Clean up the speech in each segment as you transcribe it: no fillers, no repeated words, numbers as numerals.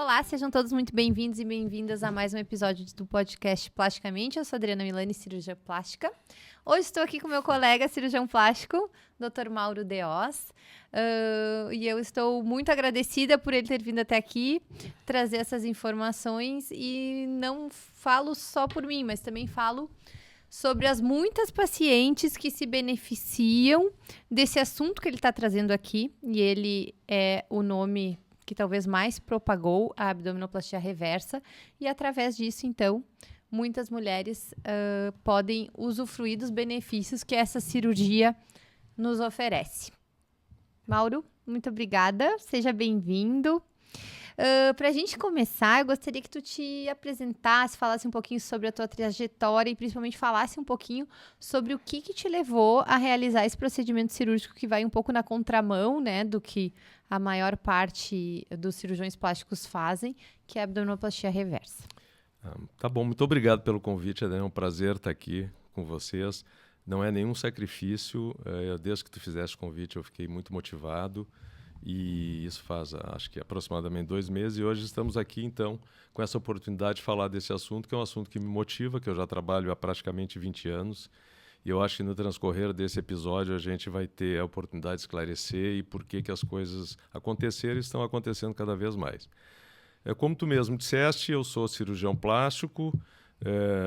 Olá, sejam todos muito bem-vindos e bem-vindas a mais um episódio do podcast Plasticamente. Eu sou Adriana Milani, cirurgia plástica. Hoje estou aqui com meu colega cirurgião plástico, Dr. Mauro Deoz. E eu estou muito agradecida por ele ter vindo até aqui trazer essas informações. E não falo só por mim, mas também falo sobre as muitas pacientes que se beneficiam desse assunto que ele está trazendo aqui. E ele é o nome que talvez mais propagou a abdominoplastia reversa, e através disso, então, muitas mulheres podem usufruir dos benefícios que essa cirurgia nos oferece. Mauro, muito obrigada, seja bem-vindo. Para a gente começar, eu gostaria que tu te apresentasse, falasse um pouquinho sobre a tua trajetória e principalmente falasse um pouquinho sobre o que te levou a realizar esse procedimento cirúrgico que vai um pouco na contramão, né, do que a maior parte dos cirurgiões plásticos fazem, que é a abdominoplastia reversa. Tá bom, muito obrigado pelo convite, é um prazer estar aqui com vocês. Não é nenhum sacrifício, desde que tu fizeste o convite eu fiquei muito motivado. E isso faz, acho que aproximadamente 2 meses, e hoje estamos aqui, então, com essa oportunidade de falar desse assunto, que é um assunto que me motiva, que eu já trabalho há praticamente 20 anos, e eu acho que no transcorrer desse episódio a gente vai ter a oportunidade de esclarecer e por que as coisas aconteceram e estão acontecendo cada vez mais. Como tu mesmo disseste, eu sou cirurgião plástico,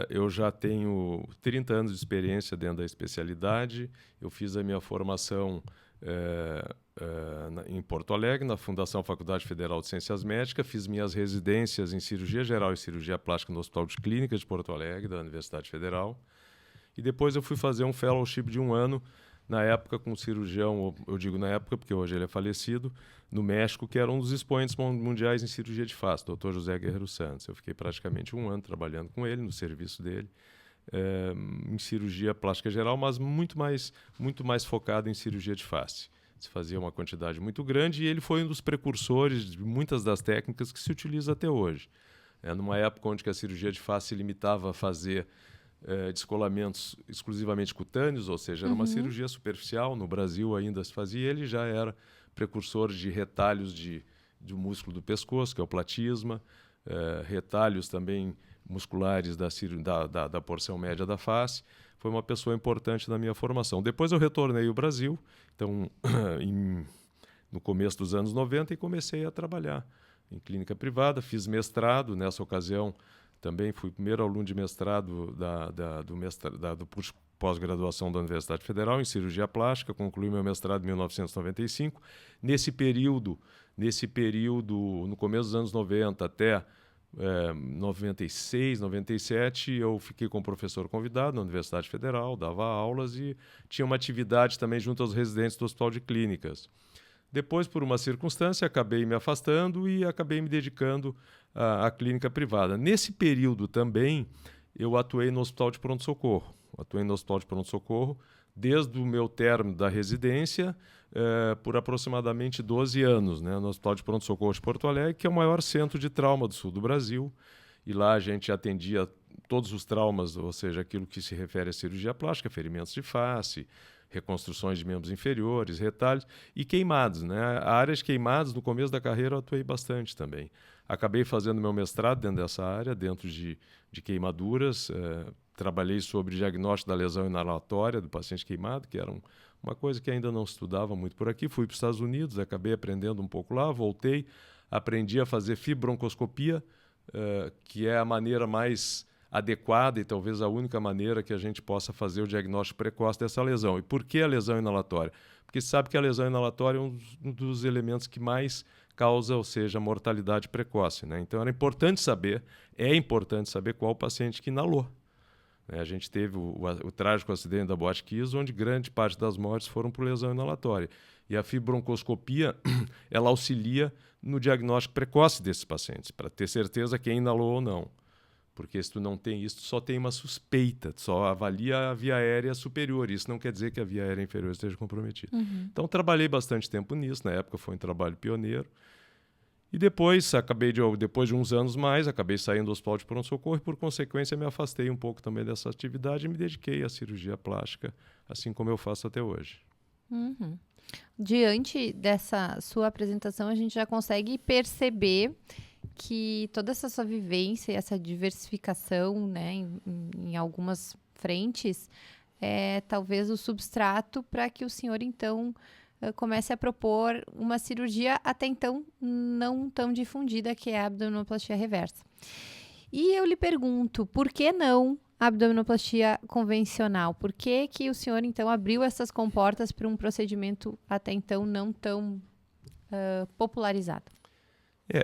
eu já tenho 30 anos de experiência dentro da especialidade, eu fiz a minha formação em Porto Alegre, na Fundação Faculdade Federal de Ciências Médicas, fiz minhas residências em cirurgia geral e cirurgia plástica no Hospital de Clínicas de Porto Alegre, da Universidade Federal, e depois eu fui fazer um fellowship de 1 ano, na época com um cirurgião, eu digo na época porque hoje ele é falecido, no México, que era um dos expoentes mundiais em cirurgia de face, Dr. José Guerreiro Santos. Eu fiquei praticamente 1 ano trabalhando com ele, no serviço dele, em cirurgia plástica geral, mas muito mais focado em cirurgia de face. Se fazia uma quantidade muito grande e ele foi um dos precursores de muitas das técnicas que se utiliza até hoje. Numa época onde a cirurgia de face se limitava a fazer descolamentos exclusivamente cutâneos, ou seja, era uma cirurgia superficial, no Brasil ainda se fazia, ele já era precursor de retalhos do músculo do pescoço, que é o platisma, retalhos também musculares da porção média da face. Foi uma pessoa importante na minha formação. Depois eu retornei ao Brasil, então, no começo dos anos 90, e comecei a trabalhar em clínica privada. Fiz mestrado, nessa ocasião também fui o primeiro aluno de mestrado do curso pós-graduação da Universidade Federal em cirurgia plástica, concluí meu mestrado em 1995. Nesse período, no começo dos anos 90 até 96, 97, eu fiquei como professor convidado na Universidade Federal, dava aulas e tinha uma atividade também junto aos residentes do Hospital de Clínicas. Depois, por uma circunstância, acabei me afastando e acabei me dedicando à clínica privada. Nesse período também, eu atuei no Hospital de Pronto-Socorro. Desde o meu término da residência, por aproximadamente 12 anos, né, no Hospital de Pronto-Socorro de Porto Alegre, que é o maior centro de trauma do sul do Brasil. E lá a gente atendia todos os traumas, ou seja, aquilo que se refere à cirurgia plástica, ferimentos de face, reconstruções de membros inferiores, retalhos e queimados, né? A área de queimados, no começo da carreira, eu atuei bastante também. Acabei fazendo meu mestrado dentro dessa área, dentro de queimaduras. Trabalhei sobre diagnóstico da lesão inalatória do paciente queimado, que era uma coisa que ainda não se estudava muito por aqui. Fui para os Estados Unidos, acabei aprendendo um pouco lá, voltei, aprendi a fazer fibroncoscopia, que é a maneira mais adequada e talvez a única maneira que a gente possa fazer o diagnóstico precoce dessa lesão. E por que a lesão inalatória? Porque se sabe que a lesão inalatória é um dos elementos que mais causa, ou seja, mortalidade precoce, né? Então é importante saber qual o paciente que inalou. A gente teve o trágico acidente da Boate Kiss, onde grande parte das mortes foram por lesão inalatória. E a fibroncoscopia, ela auxilia no diagnóstico precoce desses pacientes, para ter certeza quem inalou ou não. Porque se tu não tem isso, tu só tem uma suspeita, tu só avalia a via aérea superior. Isso não quer dizer que a via aérea inferior esteja comprometida. Então, trabalhei bastante tempo nisso. Na época, foi um trabalho pioneiro. E depois, depois de uns anos mais, acabei saindo do Hospital de Pronto-Socorro e, por consequência, me afastei um pouco também dessa atividade e me dediquei à cirurgia plástica, assim como eu faço até hoje. Diante dessa sua apresentação, a gente já consegue perceber que toda essa sua vivência e essa diversificação, né, em algumas frentes, é talvez o substrato para que o senhor, então, comece a propor uma cirurgia até então não tão difundida, que é a abdominoplastia reversa. E eu lhe pergunto, por que não a abdominoplastia convencional? Por que que o senhor, então, abriu essas comportas para um procedimento até então não tão popularizado?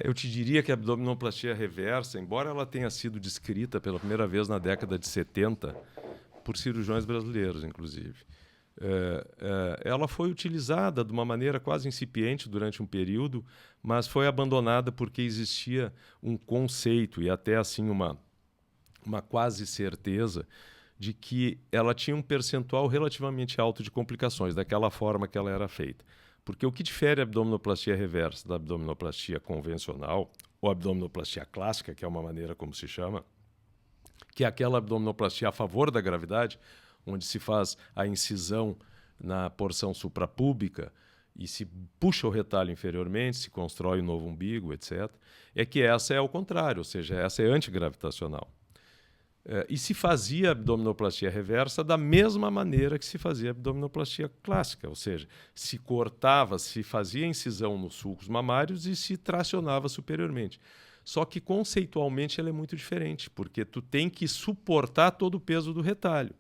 Eu te diria que a abdominoplastia reversa, embora ela tenha sido descrita pela primeira vez na década de 70, por cirurgiões brasileiros, inclusive, ela foi utilizada de uma maneira quase incipiente durante um período, mas foi abandonada porque existia um conceito e até assim uma quase certeza de que ela tinha um percentual relativamente alto de complicações, daquela forma que ela era feita. Porque o que difere a abdominoplastia reversa da abdominoplastia convencional, ou abdominoplastia clássica, que é uma maneira como se chama, que é aquela abdominoplastia a favor da gravidade, onde se faz a incisão na porção suprapúbica e se puxa o retalho inferiormente, se constrói um novo umbigo, etc., é que essa é ao contrário, ou seja, essa é antigravitacional. E se fazia a abdominoplastia reversa da mesma maneira que se fazia a abdominoplastia clássica, ou seja, se cortava, se fazia incisão nos sulcos mamários e se tracionava superiormente. Só que conceitualmente ela é muito diferente, porque tu tem que suportar todo o peso do retalho,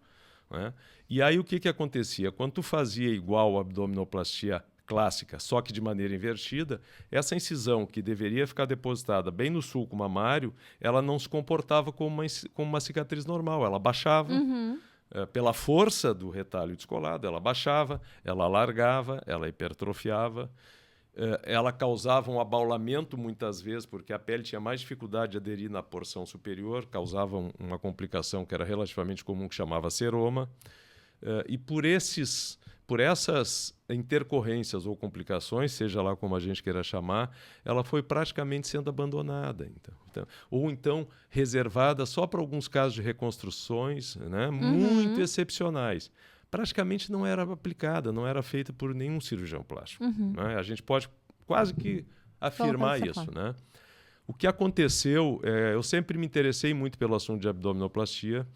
né? E aí o que acontecia? Quando tu fazia igual a abdominoplastia clássica, só que de maneira invertida, essa incisão que deveria ficar depositada bem no sulco mamário, ela não se comportava como uma cicatriz normal, ela baixava, pela força do retalho descolado, ela baixava, ela alargava, ela hipertrofiava, ela causava um abaulamento muitas vezes, porque a pele tinha mais dificuldade de aderir na porção superior, causava uma complicação que era relativamente comum, que chamava seroma, e por essas intercorrências ou complicações, seja lá como a gente queira chamar, ela foi praticamente sendo abandonada. Ou então reservada só para alguns casos de reconstruções, né, muito excepcionais. Praticamente não era aplicada, não era feita por nenhum cirurgião plástico. Né? A gente pode quase que afirmar isso. Né? O que aconteceu, eu sempre me interessei muito pelo assunto de abdominoplastia,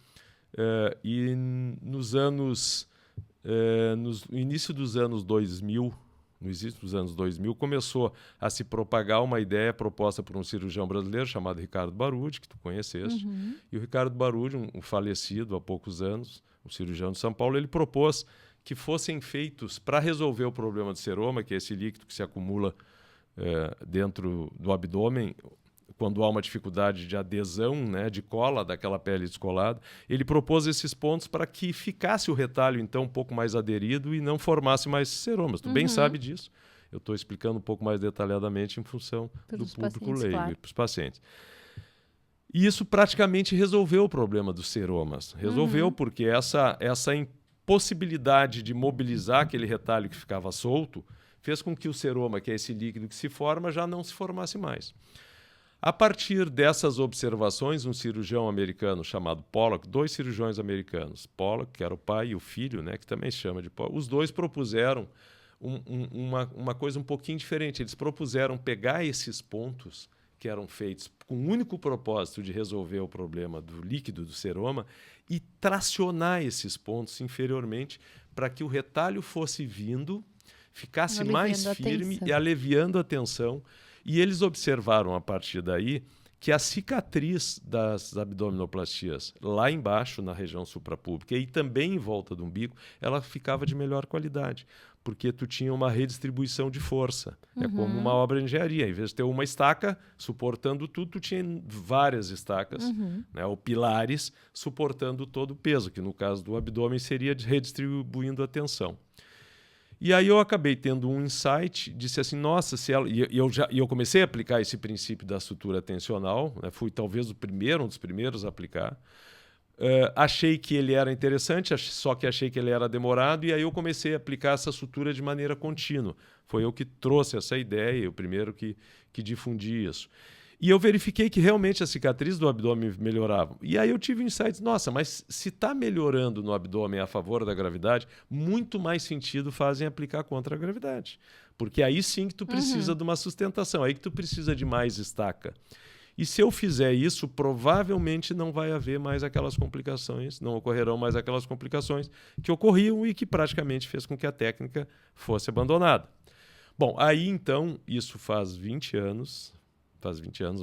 e no início dos anos 2000, começou a se propagar uma ideia proposta por um cirurgião brasileiro chamado Ricardo Barudi, que tu conheceste. E o Ricardo Barudi, um falecido há poucos anos, um cirurgião de São Paulo, ele propôs que fossem feitos, para resolver o problema de seroma, que é esse líquido que se acumula dentro do abdômen, quando há uma dificuldade de adesão, né, de cola daquela pele descolada, ele propôs esses pontos para que ficasse o retalho, então, um pouco mais aderido e não formasse mais seromas. Tu bem sabe disso. Eu estou explicando um pouco mais detalhadamente em função do público leigo e para os pacientes. E isso praticamente resolveu o problema dos seromas. Resolveu porque essa impossibilidade de mobilizar aquele retalho que ficava solto fez com que o seroma, que é esse líquido que se forma, já não se formasse mais. A partir dessas observações, um cirurgião americano chamado Pollock, dois cirurgiões americanos, Pollock, que era o pai, e o filho, né, que também se chama de Pollock, os dois propuseram uma coisa um pouquinho diferente. Eles propuseram pegar esses pontos que eram feitos com o único propósito de resolver o problema do líquido do seroma e tracionar esses pontos inferiormente para que o retalho fosse vindo, ficasse mais firme e aliviando a tensão. E eles observaram, a partir daí, que a cicatriz das abdominoplastias lá embaixo, na região suprapúbica, e também em volta do umbigo, ela ficava de melhor qualidade, porque tu tinha uma redistribuição de força. É como uma obra de engenharia. Em vez de ter uma estaca suportando tudo, tu tinha várias estacas, né, ou pilares, suportando todo o peso, que no caso do abdômen seria redistribuindo a tensão. E aí eu acabei tendo um insight, disse assim, nossa, se ela... E eu comecei a aplicar esse princípio da sutura tensional, né? Fui talvez um dos primeiros a aplicar. Achei que ele era interessante, só que achei que ele era demorado, e aí eu comecei a aplicar essa sutura de maneira contínua. Foi eu que trouxe essa ideia, o primeiro que difundi isso. E eu verifiquei que realmente as cicatrizes do abdômen melhoravam. E aí eu tive insights, nossa, mas se está melhorando no abdômen a favor da gravidade, muito mais sentido fazem aplicar contra a gravidade. Porque aí sim que tu precisa de uma sustentação, aí que tu precisa de mais estaca. E se eu fizer isso, provavelmente não vai haver mais aquelas complicações, não ocorrerão mais aquelas complicações que ocorriam e que praticamente fez com que a técnica fosse abandonada. Bom, aí então, isso faz 20 anos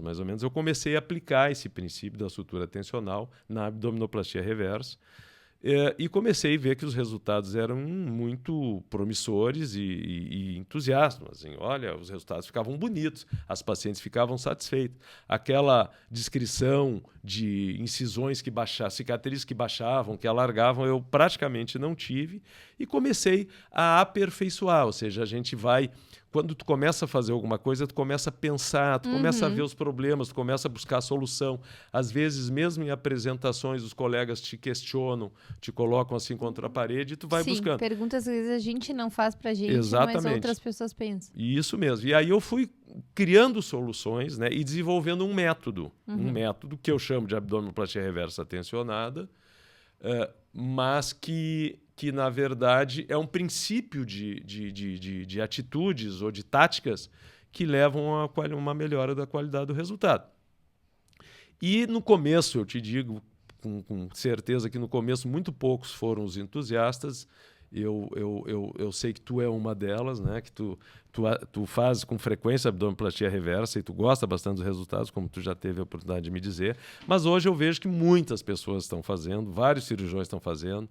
mais ou menos, eu comecei a aplicar esse princípio da sutura tensional na abdominoplastia reversa. E comecei a ver que os resultados eram muito promissores e entusiastas. Assim, olha, os resultados ficavam bonitos, as pacientes ficavam satisfeitas. Aquela descrição de incisões que baixavam, cicatrizes que baixavam, que alargavam, eu praticamente não tive. E comecei a aperfeiçoar, ou seja, a gente vai... Quando tu começa a fazer alguma coisa, tu começa a pensar, tu começa a ver os problemas, tu começa a buscar a solução. Às vezes, mesmo em apresentações, os colegas te questionam, te colocam assim contra a parede e tu vai buscando. Perguntas que às vezes a gente não faz pra gente, Exatamente. mas outras pessoas pensam. Isso mesmo. E aí eu fui criando soluções, né, e desenvolvendo um método que eu chamo de abdominoplastia reversa tensionada, mas que na verdade, é um princípio de atitudes ou de táticas que levam a uma melhora da qualidade do resultado. E no começo, eu te digo com certeza que no começo muito poucos foram os entusiastas. Eu sei que tu é uma delas, né? Que tu faz com frequência abdominoplastia reversa e tu gosta bastante dos resultados, como tu já teve a oportunidade de me dizer. Mas hoje eu vejo que muitas pessoas estão fazendo, vários cirurgiões estão fazendo.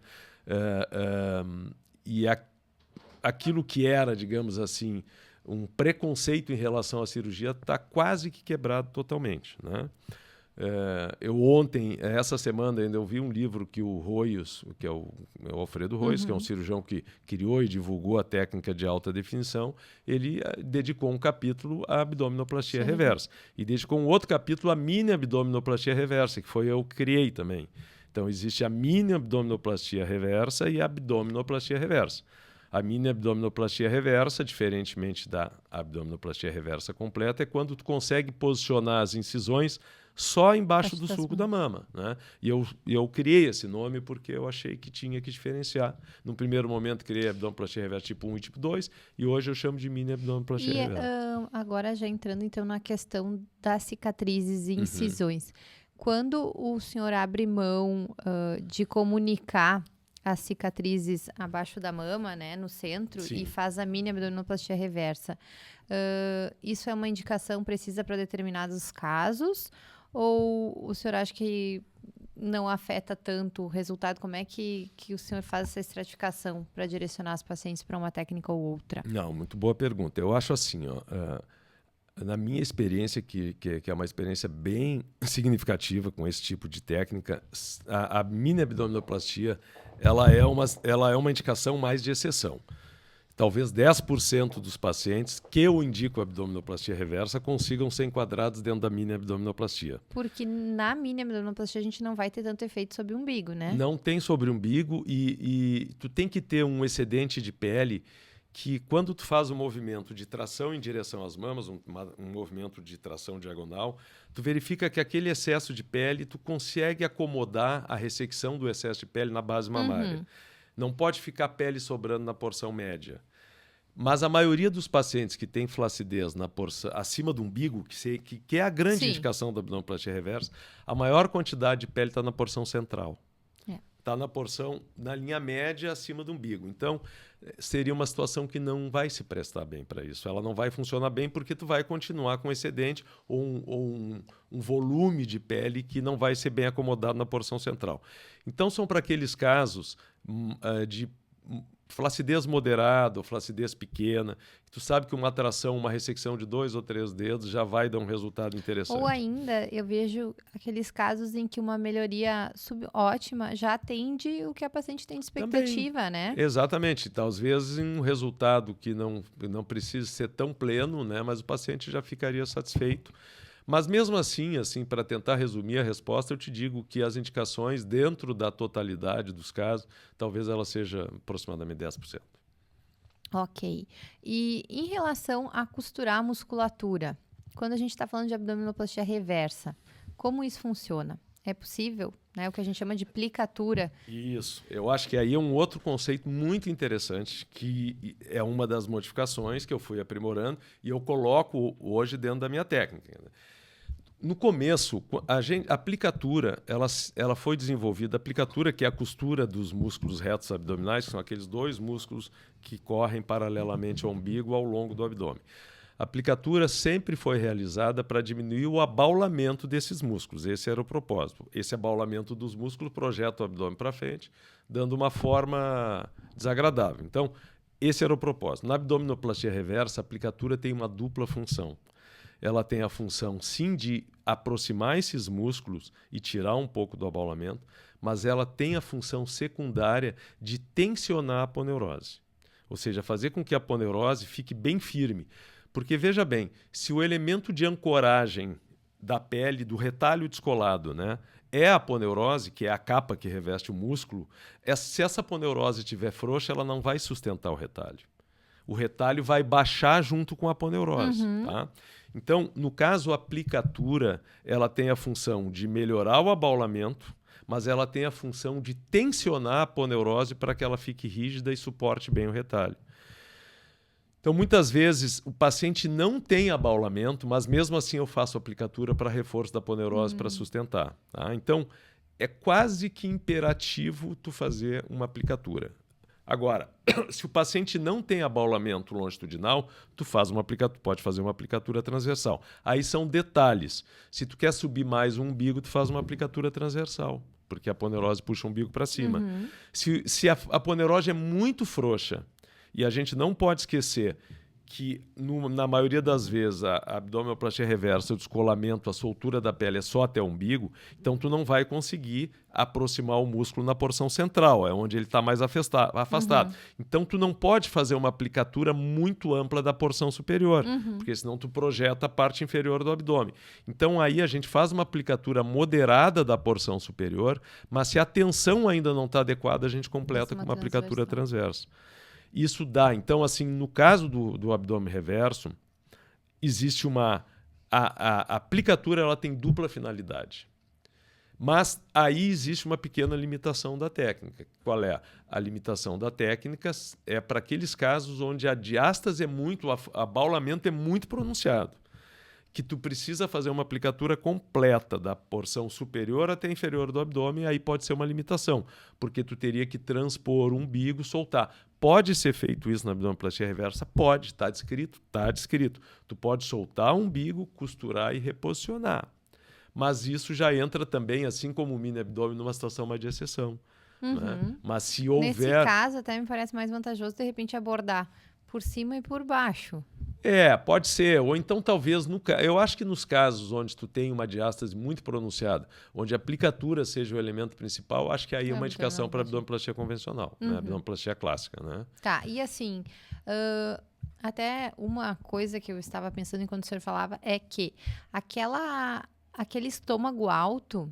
Aquilo que era, digamos assim, um preconceito em relação à cirurgia está quase que quebrado totalmente, né? Essa semana ainda eu vi um livro que o Roios, que é o Alfredo Roios, que é um cirurgião que criou e divulgou a técnica de alta definição, ele dedicou um capítulo à abdominoplastia reversa e dedicou um outro capítulo à mini abdominoplastia reversa, que foi eu que criei também. Então, existe a mini abdominoplastia reversa e a abdominoplastia reversa. A mini abdominoplastia reversa, diferentemente da abdominoplastia reversa completa, é quando tu consegue posicionar as incisões só embaixo do sulco da mama, né? E eu criei esse nome porque eu achei que tinha que diferenciar. No primeiro momento, criei a abdominoplastia reversa tipo 1 e tipo 2, e hoje eu chamo de mini abdominoplastia reversa. Agora, já entrando então na questão das cicatrizes e incisões. Quando o senhor abre mão de comunicar as cicatrizes abaixo da mama, né, no centro, e faz a mini abdominoplastia reversa, isso é uma indicação precisa para determinados casos? Ou o senhor acha que não afeta tanto o resultado? Como é que o senhor faz essa estratificação para direcionar as pacientes para uma técnica ou outra? Não, muito boa pergunta. Eu acho assim, na minha experiência, que é uma experiência bem significativa com esse tipo de técnica, a mini abdominoplastia ela é uma indicação mais de exceção. Talvez 10% dos pacientes que eu indico abdominoplastia reversa consigam ser enquadrados dentro da mini abdominoplastia. Porque na mini abdominoplastia a gente não vai ter tanto efeito sobre o umbigo, né? Não tem sobre o umbigo e tu tem que ter um excedente de pele que quando tu faz um movimento de tração em direção às mamas, um movimento de tração diagonal, tu verifica que aquele excesso de pele, tu consegue acomodar a ressecção do excesso de pele na base mamária. Não pode ficar pele sobrando na porção média. Mas a maioria dos pacientes que tem flacidez na porção, acima do umbigo, que é a grande indicação da abdominoplastia reversa, a maior quantidade de pele está na porção central. Está na linha média acima do umbigo. Então, seria uma situação que não vai se prestar bem para isso. Ela não vai funcionar bem porque tu vai continuar com excedente ou um volume de pele que não vai ser bem acomodado na porção central. Então, são para aqueles casos de flacidez moderada ou flacidez pequena, tu sabe que uma tração, uma ressecção de 2 ou 3 dedos já vai dar um resultado interessante. Ou ainda, eu vejo aqueles casos em que uma melhoria subótima já atende o que a paciente tem de expectativa, também, né? Exatamente. Então, às vezes, um resultado que não precisa ser tão pleno, né? Mas o paciente já ficaria satisfeito. Mas mesmo assim, para tentar resumir a resposta, eu te digo que as indicações, dentro da totalidade dos casos, talvez ela seja aproximadamente 10%. Ok. E em relação a costurar a musculatura, quando a gente está falando de abdominoplastia reversa, como isso funciona? É possível, né? O que a gente chama de plicatura. Isso. Eu acho que aí é um outro conceito muito interessante, que é uma das modificações que eu fui aprimorando e eu coloco hoje dentro da minha técnica. No começo, a aplicatura, ela foi desenvolvida, a aplicatura, que é a costura dos músculos retos abdominais, que são aqueles 2 músculos que correm paralelamente ao umbigo ao longo do abdômen. A aplicatura sempre foi realizada para diminuir o abaulamento desses músculos. Esse era o propósito. Esse abaulamento dos músculos projeta o abdômen para frente, dando uma forma desagradável. Então, esse era o propósito. Na abdominoplastia reversa, a aplicatura tem uma dupla função. Ela tem a função, sim, de aproximar esses músculos e tirar um pouco do abaulamento, mas ela tem a função secundária de tensionar a aponeurose. Ou seja, fazer com que a aponeurose fique bem firme. Porque, veja bem, se o elemento de ancoragem da pele, do retalho descolado, né, é a aponeurose, que é a capa que reveste o músculo, se essa aponeurose estiver frouxa, ela não vai sustentar o retalho. O retalho vai baixar junto com a aponeurose. Tá? Então, no caso, a aplicatura, ela tem a função de melhorar o abaulamento, mas ela tem a função de tensionar a aponeurose para que ela fique rígida e suporte bem o retalho. Então, muitas vezes, o paciente não tem abaulamento, mas mesmo assim eu faço aplicatura para reforço da aponeurose para sustentar. Tá? Então, é quase que imperativo tu fazer uma aplicatura. Agora, se o paciente não tem abaulamento longitudinal, tu pode fazer uma aplicatura transversal. Aí são detalhes. Se tu quer subir mais o umbigo, tu faz uma aplicatura transversal, porque a aponeurose puxa o umbigo para cima. Se a aponeurose é muito frouxa, e a gente não pode esquecer que, na maioria das vezes, a abdominoplastia reversa, o descolamento, a soltura da pele é só até o umbigo, então tu não vai conseguir aproximar o músculo na porção central, é onde ele está mais afastado. Então tu não pode fazer uma aplicatura muito ampla da porção superior, porque senão tu projeta a parte inferior do abdômen. Então aí a gente faz uma aplicatura moderada da porção superior, mas se a tensão ainda não está adequada, a gente completa com uma aplicatura transversa. Isso dá, então, assim, no caso do abdômen reverso, existe a aplicatura, ela tem dupla finalidade. Mas aí existe uma pequena limitação da técnica. Qual é? A limitação da técnica é para aqueles casos onde a diástase o abaulamento é muito pronunciado, que tu precisa fazer uma aplicatura completa da porção superior até inferior do abdômen, aí pode ser uma limitação, porque tu teria que transpor o umbigo, soltar. Pode ser feito isso na abdominoplastia reversa? Pode, está descrito? Está descrito. Tu pode soltar o umbigo, costurar e reposicionar. Mas isso já entra também, assim como o mini abdômen, numa situação mais de exceção. Né? Mas se houver... Nesse caso, até me parece mais vantajoso, de repente, abordar por cima e por baixo. Pode ser. Ou então, talvez, eu acho que nos casos onde tu tem uma diástase muito pronunciada, onde a aplicatura seja o elemento principal, acho que aí é uma indicação para a abdominoplastia convencional, né? Abdominoplastia clássica. Né? Tá, e assim, até uma coisa que eu estava pensando enquanto o senhor falava é que aquele estômago alto...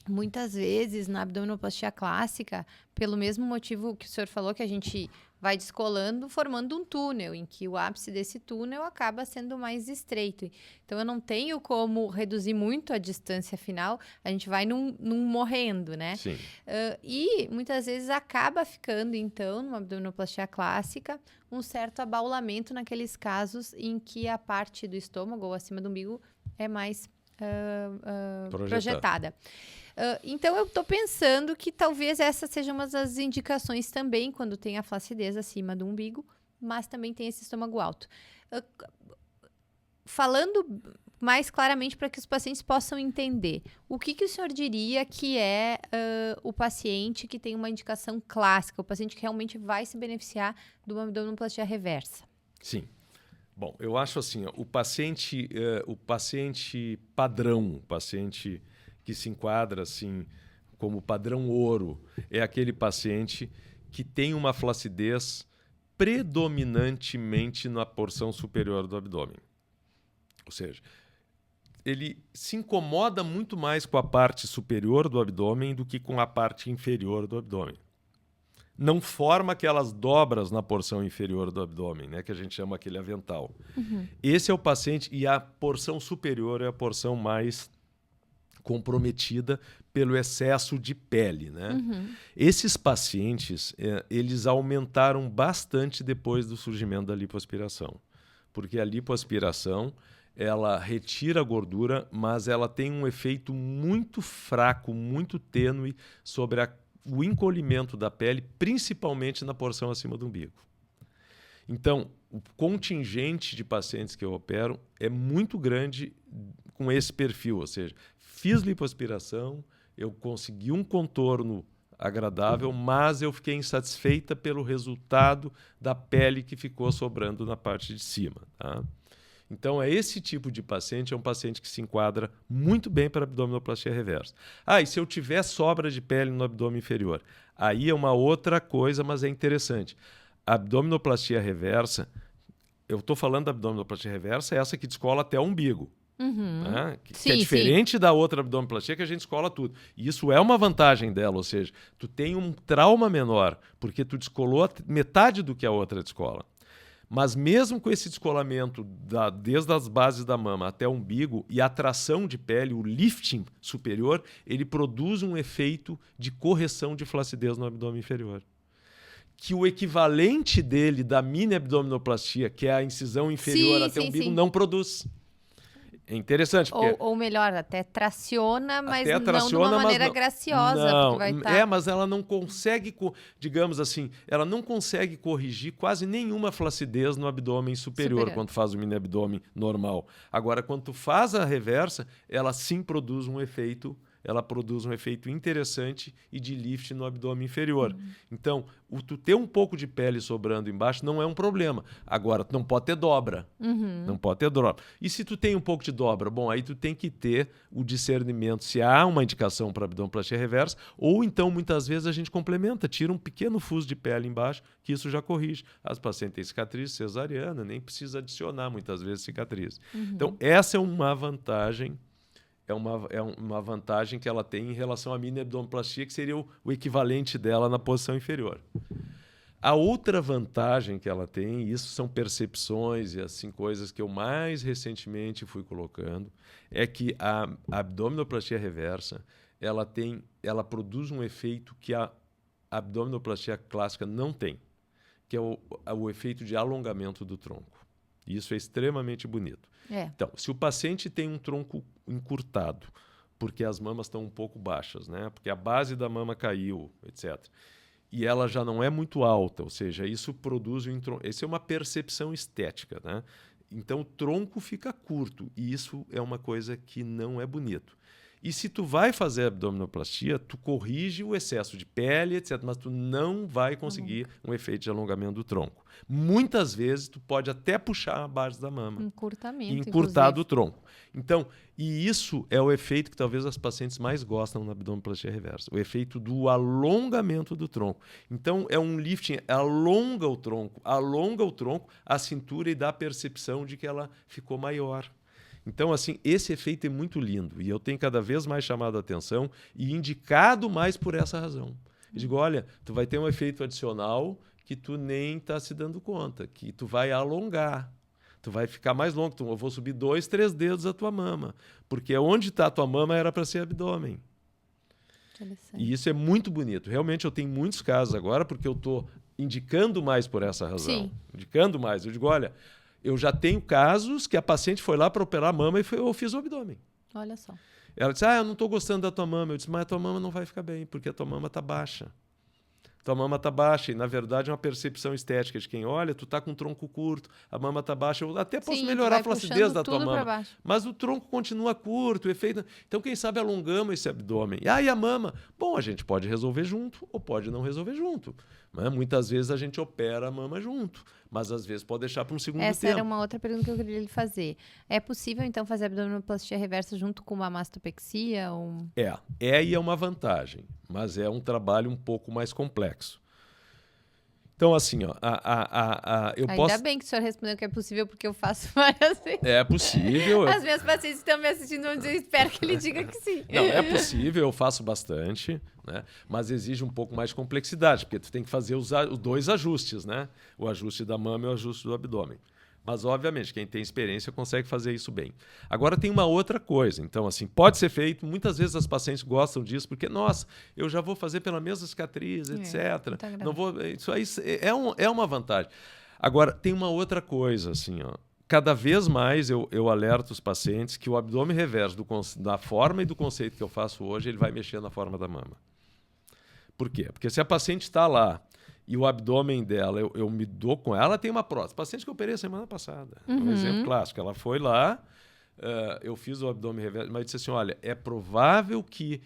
Muitas vezes, na abdominoplastia clássica, pelo mesmo motivo que o senhor falou, que a gente vai descolando, formando um túnel, em que o ápice desse túnel acaba sendo mais estreito. Então, eu não tenho como reduzir muito a distância final, a gente vai num morrendo, né? Sim. E, muitas vezes, acaba ficando, então, numa abdominoplastia clássica, um certo abaulamento naqueles casos em que a parte do estômago ou acima do umbigo é mais projetada. Então, eu estou pensando que talvez essa seja uma das indicações também, quando tem a flacidez acima do umbigo, mas também tem esse estômago alto. Falando mais claramente para que os pacientes possam entender, o que o senhor diria que é o paciente que tem uma indicação clássica, o paciente que realmente vai se beneficiar de uma abdominoplastia reversa? Sim. Bom, eu acho assim, o paciente padrão, o paciente que se enquadra assim como padrão ouro, é aquele paciente que tem uma flacidez predominantemente na porção superior do abdômen. Ou seja, ele se incomoda muito mais com a parte superior do abdômen do que com a parte inferior do abdômen. não forma aquelas dobras na porção inferior do abdômen, né, que a gente chama aquele avental. Esse é o paciente, e a porção superior é a porção mais comprometida pelo excesso de pele, né? Esses pacientes, eles aumentaram bastante depois do surgimento da lipoaspiração, porque a lipoaspiração ela retira a gordura, mas ela tem um efeito muito fraco, muito tênue sobre o encolhimento da pele, principalmente na porção acima do umbigo. Então, o contingente de pacientes que eu opero é muito grande com esse perfil, ou seja, fiz lipoaspiração, eu consegui um contorno agradável, mas eu fiquei insatisfeita pelo resultado da pele que ficou sobrando na parte de cima. Tá? Então, esse tipo de paciente é um paciente que se enquadra muito bem para abdominoplastia reversa. E se eu tiver sobra de pele no abdômen inferior? Aí é uma outra coisa, mas é interessante. A abdominoplastia reversa, eu estou falando da abdominoplastia reversa, é essa que descola até o umbigo. Né? Que é diferente da outra abdominoplastia que a gente descola tudo. E isso é uma vantagem dela, ou seja, tu tem um trauma menor, porque tu descolou metade do que a outra descola. Mas mesmo com esse descolamento desde as bases da mama até o umbigo e a tração de pele, o lifting superior, ele produz um efeito de correção de flacidez no abdômen inferior. Que o equivalente dele da mini abdominoplastia, que é a incisão inferior até o umbigo, não produz. É interessante. Ou melhor, até traciona, mas não de uma maneira graciosa. Não, vai tá... mas ela não consegue, digamos assim, ela não consegue corrigir quase nenhuma flacidez no abdômen superior quando faz o mini abdômen normal. Agora, quando tu faz a reversa, ela sim produz um efeito. Ela produz um efeito interessante e de lift no abdômen inferior. Então, tu ter um pouco de pele sobrando embaixo não é um problema. Agora, tu não pode ter dobra. Não pode ter dobra. E se tu tem um pouco de dobra? Bom, aí tu tem que ter o discernimento se há uma indicação para abdominoplastia reversa, ou então, muitas vezes, a gente complementa, tira um pequeno fuso de pele embaixo, que isso já corrige. As pacientes têm cicatriz cesariana, nem precisa adicionar, muitas vezes, cicatriz. Então, essa é uma vantagem. É uma vantagem que ela tem em relação à mini abdominoplastia, que seria o equivalente dela na posição inferior. A outra vantagem que ela tem, e isso são percepções e assim coisas que eu mais recentemente fui colocando, é que a abdominoplastia reversa ela produz um efeito que a abdominoplastia clássica não tem, que é o efeito de alongamento do tronco. E isso é extremamente bonito. Então, se o paciente tem um tronco encurtado, porque as mamas estão um pouco baixas, né? Porque a base da mama caiu, etc., e ela já não é muito alta, ou seja, isso produz Essa é uma percepção estética, né? Então, o tronco fica curto, e isso é uma coisa que não é bonito. E se tu vai fazer abdominoplastia, tu corrige o excesso de pele, etc., mas tu não vai conseguir um efeito de alongamento do tronco. Muitas vezes, tu pode até puxar a base da mama. Encurtamento, e encurtar do tronco. Então, e isso é o efeito que talvez as pacientes mais gostam na abdominoplastia reversa. O efeito do alongamento do tronco. Então, é um lifting, alonga o tronco, a cintura e dá a percepção de que ela ficou maior. Então, assim, esse efeito é muito lindo e eu tenho cada vez mais chamado a atenção e indicado mais por essa razão. Eu digo, olha, tu vai ter um efeito adicional que tu nem está se dando conta, que tu vai alongar, tu vai ficar mais longo, eu vou subir 2, 3 dedos a tua mama, porque onde está a tua mama era para ser abdômen. E isso é muito bonito. Realmente eu tenho muitos casos agora porque eu estou indicando mais por essa razão. Sim. Indicando mais. Eu digo, olha... Eu já tenho casos que a paciente foi lá para operar a mama e eu fiz o abdômen. Olha só. Ela disse, eu não estou gostando da tua mama. Eu disse, mas a tua mama não vai ficar bem, porque a tua mama está baixa. Tua mama está baixa e, na verdade, é uma percepção estética de quem olha, tu está com um tronco curto, a mama está baixa. Eu até posso melhorar a flacidez da tua mama. Mas o tronco continua curto, o efeito... Então, quem sabe alongamos esse abdômen. E a mama? Bom, a gente pode resolver junto ou pode não resolver junto. Mas, muitas vezes a gente opera a mama junto, mas às vezes pode deixar para um segundo tempo. Essa era uma outra pergunta que eu queria lhe fazer. É possível, então, fazer abdominoplastia reversa junto com uma mastopexia? Ou... É uma vantagem, mas é um trabalho um pouco mais complexo. Então, assim, ó, eu Ainda posso... bem que o senhor respondeu que é possível, porque eu faço várias vezes. É possível. As minhas pacientes estão me assistindo, vão dizer, espero que ele diga que sim. Não, é possível, eu faço bastante, né? Mas exige um pouco mais de complexidade, porque tu tem que fazer os 2 ajustes, né? O ajuste da mama e o ajuste do abdômen. Mas, obviamente, quem tem experiência consegue fazer isso bem. Agora, tem uma outra coisa. Então, assim, pode ser feito. Muitas vezes as pacientes gostam disso, porque, nossa, eu já vou fazer pela mesma cicatriz, etc. Não vou, isso aí é uma vantagem. Agora, tem uma outra coisa, assim, ó. Cada vez mais eu alerto os pacientes que o abdômen reverso, da forma e do conceito que eu faço hoje, ele vai mexer na forma da mama. Por quê? Porque se a paciente está lá e o abdômen dela, eu me dou com ela tem uma prótese. Paciente que eu operei a semana passada. Um exemplo clássico. Ela foi lá, eu fiz o abdômen reverso, mas disse assim, olha, é provável que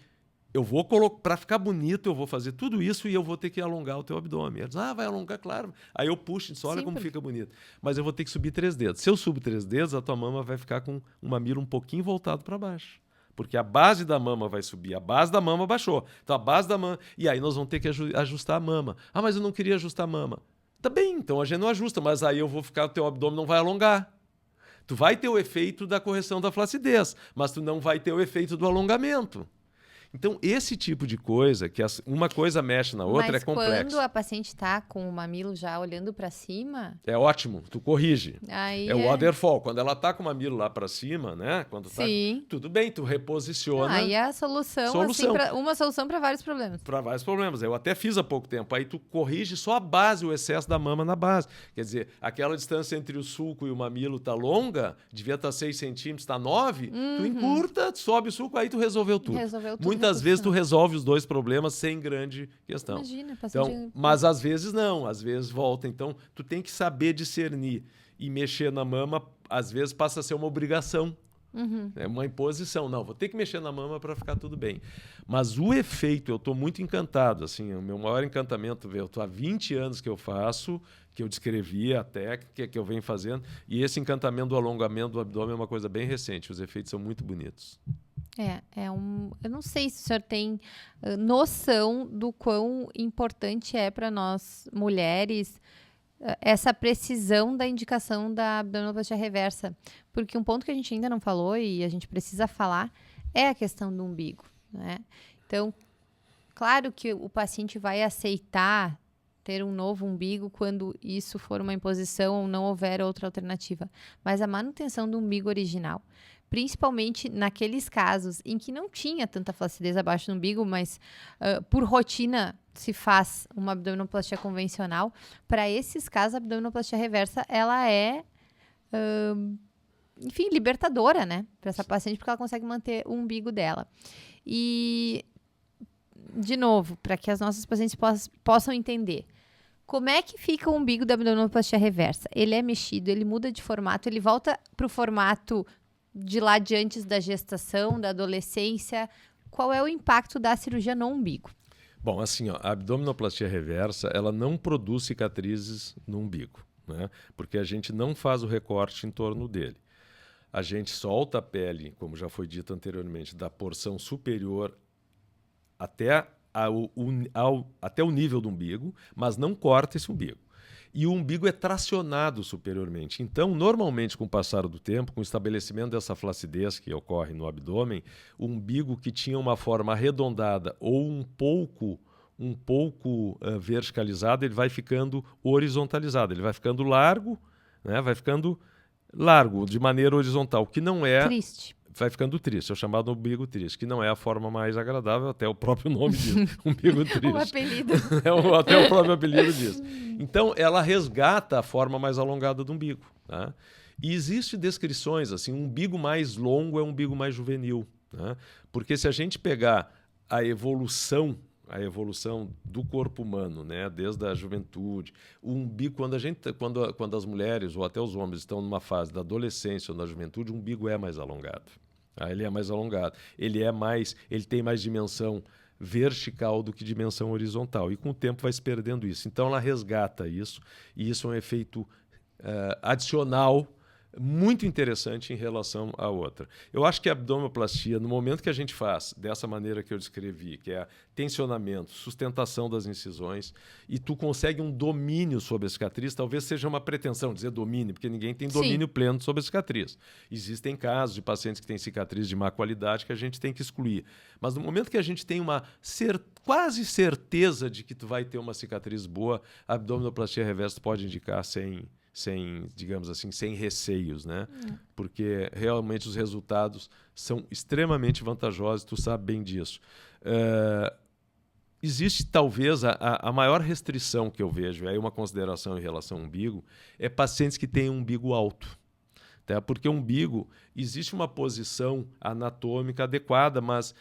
eu vou colocar, para ficar bonito, eu vou fazer tudo isso e eu vou ter que alongar o teu abdômen. Ela diz, vai alongar, claro. Aí eu puxo e disse, olha como fica bonito. Mas eu vou ter que subir 3 dedos. Se eu subo 3 dedos, a tua mama vai ficar com um mamilo um pouquinho voltado para baixo. Porque a base da mama vai subir, a base da mama baixou. Então a base da mama... E aí nós vamos ter que ajustar a mama. Mas eu não queria ajustar a mama. Tá bem, então a gente não ajusta, mas aí eu vou ficar, o teu abdômen não vai alongar. Tu vai ter o efeito da correção da flacidez, mas tu não vai ter o efeito do alongamento. Então, esse tipo de coisa, que uma coisa mexe na outra, mas é complexo. Mas quando a paciente está com o mamilo já olhando para cima... É ótimo, tu corrige. Aí o waterfall. Quando ela está com o mamilo lá para cima, né? Quando Sim. Tá, tudo bem, tu reposiciona. Aí é a solução. Assim, uma solução para vários problemas. Para vários problemas. Eu até fiz há pouco tempo. Aí tu corrige só a base, o excesso da mama na base. Quer dizer, aquela distância entre o sulco e o mamilo tá longa, devia estar 6 centímetros, está 9, tu encurta, sobe o sulco, aí tu resolveu tudo. Muitas vezes tu resolve os 2 problemas sem grande questão. Imagina, então, mas às vezes não, às vezes volta. Então, tu tem que saber discernir. E mexer na mama, às vezes, passa a ser uma obrigação. É uma imposição. Não, vou ter que mexer na mama para ficar tudo bem. Mas o efeito, eu estou muito encantado. Assim, o meu maior encantamento, eu estou há 20 anos que eu faço, que eu descrevi a técnica que eu venho fazendo, e esse encantamento do alongamento do abdômen é uma coisa bem recente. Os efeitos são muito bonitos. Eu não sei se o senhor tem noção do quão importante é para nós mulheres essa precisão da indicação da abdominoplastia reversa. Porque um ponto que a gente ainda não falou e a gente precisa falar é a questão do umbigo, né? Então, claro que o paciente vai aceitar ter um novo umbigo quando isso for uma imposição ou não houver outra alternativa. Mas a manutenção do umbigo original, principalmente naqueles casos em que não tinha tanta flacidez abaixo do umbigo, mas por rotina se faz uma abdominoplastia convencional, para esses casos a abdominoplastia reversa ela é, enfim, libertadora, né? Para essa paciente, porque ela consegue manter o umbigo dela. E, de novo, para que as nossas pacientes possam entender, como é que fica o umbigo da abdominoplastia reversa? Ele é mexido, ele muda de formato, ele volta para o formato de lá de antes da gestação, da adolescência. Qual é o impacto da cirurgia no umbigo? Bom, assim, a abdominoplastia reversa, ela não produz cicatrizes no umbigo, né? Porque a gente não faz o recorte em torno dele. A gente solta a pele, como já foi dito anteriormente, da porção superior até o nível do umbigo, mas não corta esse umbigo. E o umbigo é tracionado superiormente. Então, normalmente, com o passar do tempo, com o estabelecimento dessa flacidez que ocorre no abdômen, o umbigo que tinha uma forma arredondada ou um pouco verticalizado, ele vai ficando horizontalizado. Ele vai ficando largo, né? Vai ficando largo de maneira horizontal, que não é... Triste. Vai ficando triste, é o chamado umbigo triste, que não é a forma mais agradável, até o próprio nome diz, umbigo triste. O apelido. Até o próprio apelido diz. Então, ela resgata a forma mais alongada do umbigo. Tá? E existem descrições, assim, um umbigo mais longo é um umbigo mais juvenil. Tá? Porque se a gente pegar a evolução do corpo humano, né, desde a juventude, o umbigo, quando as mulheres ou até os homens estão numa fase da adolescência ou da juventude, o umbigo é mais alongado. Ele é mais alongado. Ele tem mais dimensão vertical do que dimensão horizontal. E com o tempo vai se perdendo isso. Então ela resgata isso, e isso é um efeito adicional muito interessante em relação à outra. Eu acho que a abdominoplastia, no momento que a gente faz dessa maneira que eu descrevi, que é tensionamento, sustentação das incisões, e tu consegue um domínio sobre a cicatriz, talvez seja uma pretensão dizer domínio, porque ninguém tem domínio pleno sobre a cicatriz. Existem casos de pacientes que têm cicatriz de má qualidade que a gente tem que excluir. Mas no momento que a gente tem uma quase certeza de que tu vai ter uma cicatriz boa, a abdominoplastia reversa pode indicar sem, digamos assim, sem receios, né? Porque realmente os resultados são extremamente vantajosos, tu sabe bem disso. Existe talvez a maior restrição que eu vejo, aí uma consideração em relação ao umbigo, é pacientes que têm um umbigo alto. Tá? Porque o umbigo, existe uma posição anatômica adequada, mas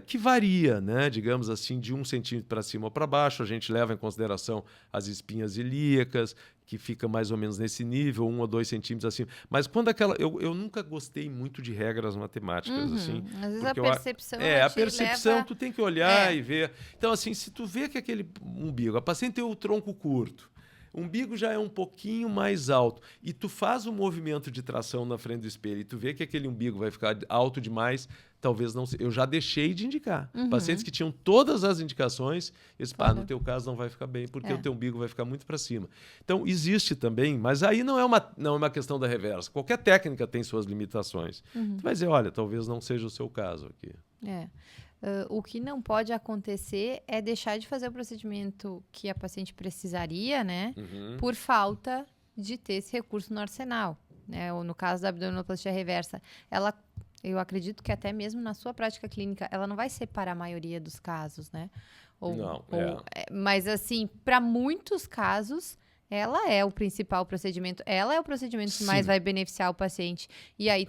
que varia, né? Digamos assim, de 1 centímetro para cima ou para baixo. A gente leva em consideração as espinhas ilíacas, que fica mais ou menos nesse nível, 1 ou 2 centímetros acima. Mas quando aquela... Eu nunca gostei muito de regras matemáticas. Assim, às vezes a percepção... a percepção, leva... tu tem que olhar e ver. Então, assim, se tu vê que aquele umbigo, a paciente tem o tronco curto, o umbigo já é um pouquinho mais alto e tu faz um movimento de tração na frente do espelho e tu vê que aquele umbigo vai ficar alto demais, talvez não... Eu já deixei de indicar. Pacientes que tinham todas as indicações, eles, no teu caso não vai ficar bem, porque o teu umbigo vai ficar muito para cima. Então, existe também, mas aí não é uma questão da reversa. Qualquer técnica tem suas limitações. Tu vai dizer, olha, talvez não seja o seu caso aqui. O que não pode acontecer é deixar de fazer o procedimento que a paciente precisaria, né? Por falta de ter esse recurso no arsenal. Né? Ou no caso da abdominoplastia reversa, eu acredito que até mesmo na sua prática clínica, ela não vai ser para a maioria dos casos, né? Mas assim, para muitos casos... Ela é o principal procedimento, ela é o procedimento que mais vai beneficiar o paciente. E aí,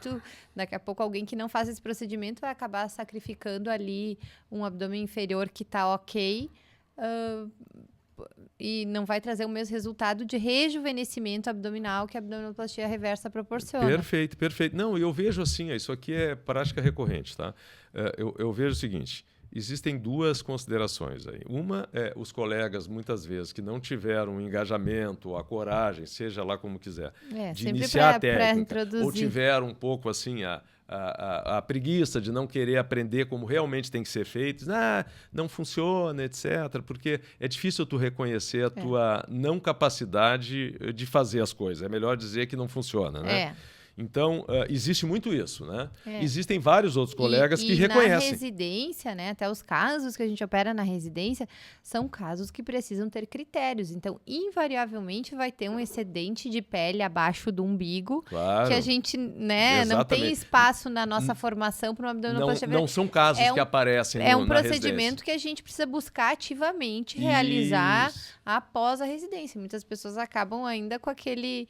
daqui a pouco, alguém que não faz esse procedimento vai acabar sacrificando ali um abdômen inferior que está ok e não vai trazer o mesmo resultado de rejuvenescimento abdominal que a abdominoplastia reversa proporciona. Perfeito, perfeito. Não, eu vejo assim, isso aqui é prática recorrente, tá? Eu vejo o seguinte... Existem 2 considerações aí. Uma é os colegas, muitas vezes, que não tiveram o engajamento, a coragem, seja lá como quiser, de iniciar a técnica, ou tiveram um pouco assim a preguiça de não querer aprender como realmente tem que ser feito, não funciona, etc. Porque é difícil tu reconhecer a tua não capacidade de fazer as coisas. É melhor dizer que não funciona, né? Então, existe muito isso, né? Existem vários outros colegas que reconhecem. Na residência, né? Até os casos que a gente opera na residência são casos que precisam ter critérios. Então, invariavelmente, vai ter um excedente de pele abaixo do umbigo, que a gente, né, não tem espaço na nossa formação para uma abdominoplastia. Não são casos que aparecem na residência. É um procedimento que a gente precisa buscar ativamente realizar após a residência. Muitas pessoas acabam ainda com aquele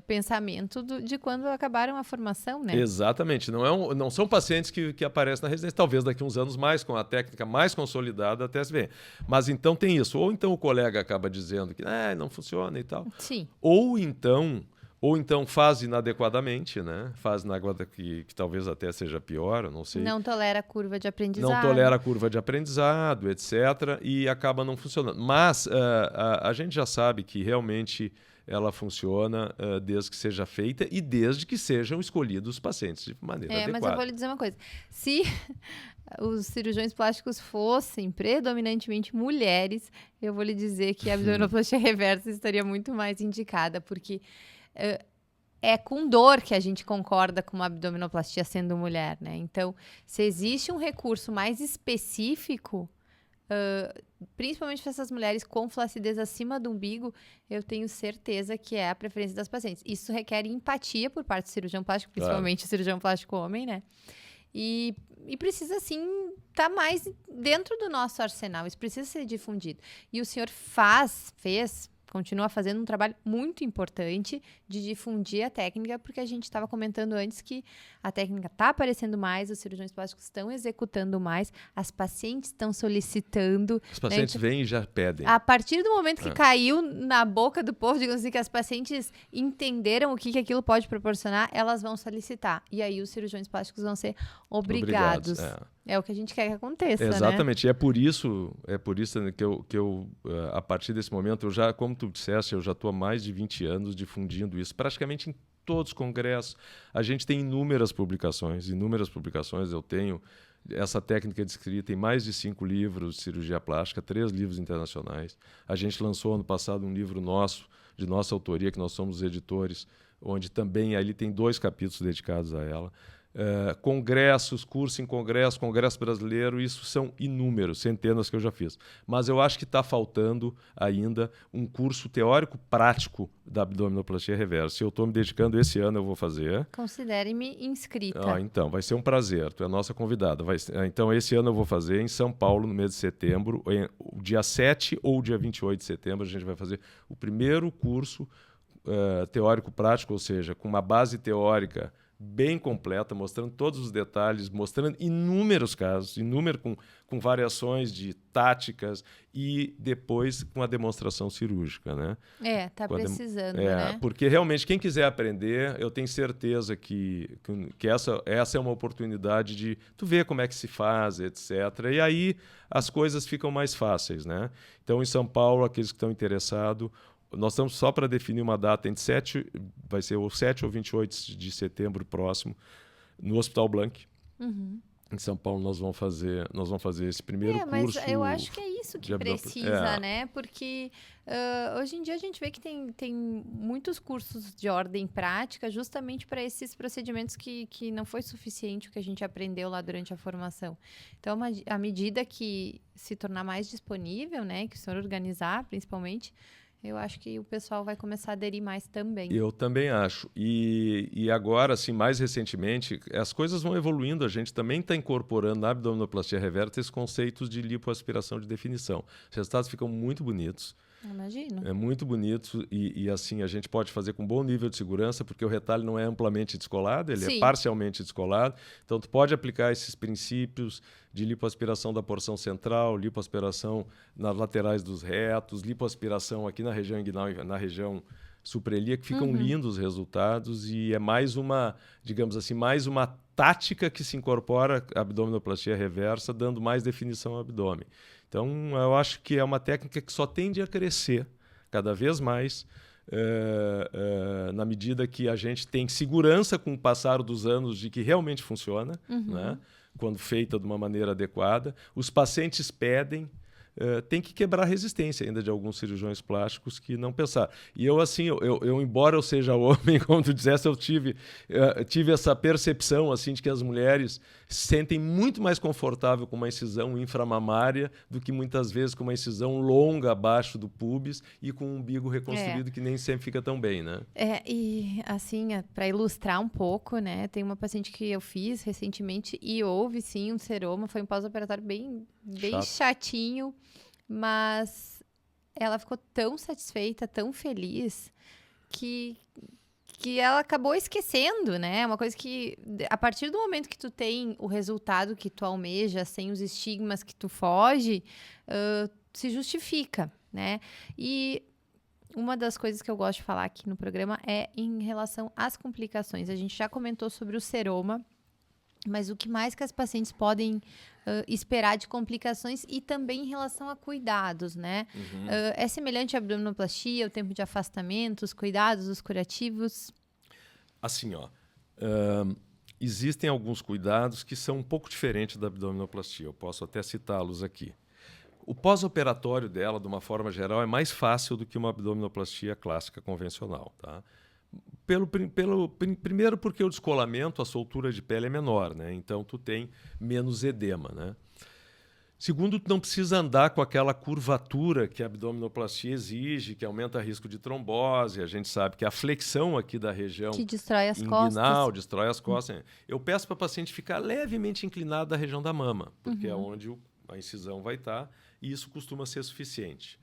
pensamento de quando acabaram a formação, né? Exatamente. Não são pacientes que aparecem na residência. Talvez daqui a uns anos mais, com a técnica mais consolidada, até se vê. Mas então tem isso. Ou então o colega acaba dizendo que não funciona e tal. Sim. Ou então faz inadequadamente, né? Faz que talvez até seja pior, eu não sei. Não tolera a curva de aprendizado. Não tolera a curva de aprendizado, etc. E acaba não funcionando. Mas a gente já sabe que realmente ela funciona desde que seja feita e desde que sejam escolhidos os pacientes de maneira adequada. Mas eu vou lhe dizer uma coisa. Se os cirurgiões plásticos fossem predominantemente mulheres, eu vou lhe dizer que a abdominoplastia reversa estaria muito mais indicada, porque é com dor que a gente concorda com uma abdominoplastia sendo mulher, né? Então, se existe um recurso mais específico, principalmente para essas mulheres com flacidez acima do umbigo, eu tenho certeza que é a preferência das pacientes. Isso requer empatia por parte do cirurgião plástico, principalmente o cirurgião plástico homem, né? E precisa, sim, estar mais dentro do nosso arsenal. Isso precisa ser difundido. E o senhor continua fazendo um trabalho muito importante de difundir a técnica, porque a gente estava comentando antes que a técnica está aparecendo mais, os cirurgiões plásticos estão executando mais, as pacientes estão solicitando. Os pacientes vêm e já pedem. A partir do momento que caiu na boca do povo, digamos assim, que as pacientes entenderam o que aquilo pode proporcionar, elas vão solicitar. E aí os cirurgiões plásticos vão ser obrigados. É o que a gente quer que aconteça, exatamente. Né? E é por isso que eu a partir desse momento, como tu disseste, eu já estou há mais de 20 anos difundindo isso praticamente em todos os congressos. A gente tem inúmeras publicações. Eu tenho essa técnica de escrita em mais de 5 livros de cirurgia plástica, 3 livros internacionais. A gente lançou ano passado um livro nosso, de nossa autoria, que nós somos editores, onde também ali tem 2 capítulos dedicados a ela. Congressos, curso em congresso, congresso brasileiro, isso são inúmeros, centenas que eu já fiz. Mas eu acho que está faltando ainda um curso teórico prático da abdominoplastia reversa. Eu estou me dedicando esse ano, eu vou fazer. Considere-me inscrita. Então, vai ser um prazer, tu é a nossa convidada. Então, esse ano eu vou fazer em São Paulo, no mês de setembro, dia 7 ou dia 28 de setembro, a gente vai fazer o primeiro curso teórico prático, ou seja, com uma base teórica bem completa, mostrando todos os detalhes, mostrando inúmeros casos, com variações de táticas e depois com a demonstração cirúrgica, né? Tá precisando, né? Porque realmente quem quiser aprender, eu tenho certeza que essa é uma oportunidade de tu ver como é que se faz, etc. E aí as coisas ficam mais fáceis, né? Então, em São Paulo, aqueles que estão interessados, nós estamos só para definir uma data vai ser o 7 ou 28 de setembro próximo, no Hospital Blank. Uhum. Em São Paulo nós vamos fazer esse primeiro curso. Mas eu acho que é isso que precisa, né? Porque hoje em dia a gente vê que tem muitos cursos de ordem prática justamente para esses procedimentos que não foi suficiente o que a gente aprendeu lá durante a formação. Então, à medida que se tornar mais disponível, né? Que o senhor organizar, principalmente, eu acho que o pessoal vai começar a aderir mais também. Eu também acho. E agora, assim, mais recentemente, as coisas vão evoluindo. A gente também está incorporando na abdominoplastia reversa esses conceitos de lipoaspiração de definição. Os resultados ficam muito bonitos. Imagino. É muito bonito e assim, a gente pode fazer com bom nível de segurança, porque o retalho não é amplamente descolado, ele é parcialmente descolado. Então, tu pode aplicar esses princípios de lipoaspiração da porção central, lipoaspiração nas laterais dos retos, lipoaspiração aqui na região inguinal e na região supraelíaca, que ficam lindos os resultados e é mais uma, digamos assim, mais uma tática que se incorpora à abdominoplastia reversa, dando mais definição ao abdômen. Então, eu acho que é uma técnica que só tende a crescer cada vez mais na medida que a gente tem segurança com o passar dos anos de que realmente funciona, né? Quando feita de uma maneira adequada. Os pacientes pedem, tem que quebrar a resistência ainda de alguns cirurgiões plásticos que não pensaram. E eu, assim, embora eu seja homem, como tu disseste, eu tive essa percepção assim, de que as mulheres se sentem muito mais confortável com uma incisão inframamária do que muitas vezes com uma incisão longa abaixo do púbis e com um umbigo reconstruído que nem sempre fica tão bem, né? E assim, para ilustrar um pouco, né? Tem uma paciente que eu fiz recentemente e houve sim um seroma, foi um pós-operatório bem chatinho, mas ela ficou tão satisfeita, tão feliz, que ela acabou esquecendo, né? Uma coisa que, a partir do momento que tu tem o resultado que tu almeja, sem os estigmas que tu foge, se justifica, né? E uma das coisas que eu gosto de falar aqui no programa é em relação às complicações. A gente já comentou sobre o seroma, mas o que mais que as pacientes podem esperar de complicações e também em relação a cuidados, né? É semelhante à abdominoplastia, o tempo de afastamento, os cuidados, os curativos? Assim, existem alguns cuidados que são um pouco diferentes da abdominoplastia. Eu posso até citá-los aqui. O pós-operatório dela, de uma forma geral, é mais fácil do que uma abdominoplastia clássica convencional, tá? Primeiro porque o descolamento, a soltura de pele é menor, né? Então tu tem menos edema, né? Segundo, tu não precisa andar com aquela curvatura que a abdominoplastia exige, que aumenta o risco de trombose. A gente sabe que a flexão aqui da região que destrói as inguinal, destrói as costas. Eu peço para o paciente ficar levemente inclinado da região da mama, porque é onde a incisão vai estar, e isso costuma ser suficiente.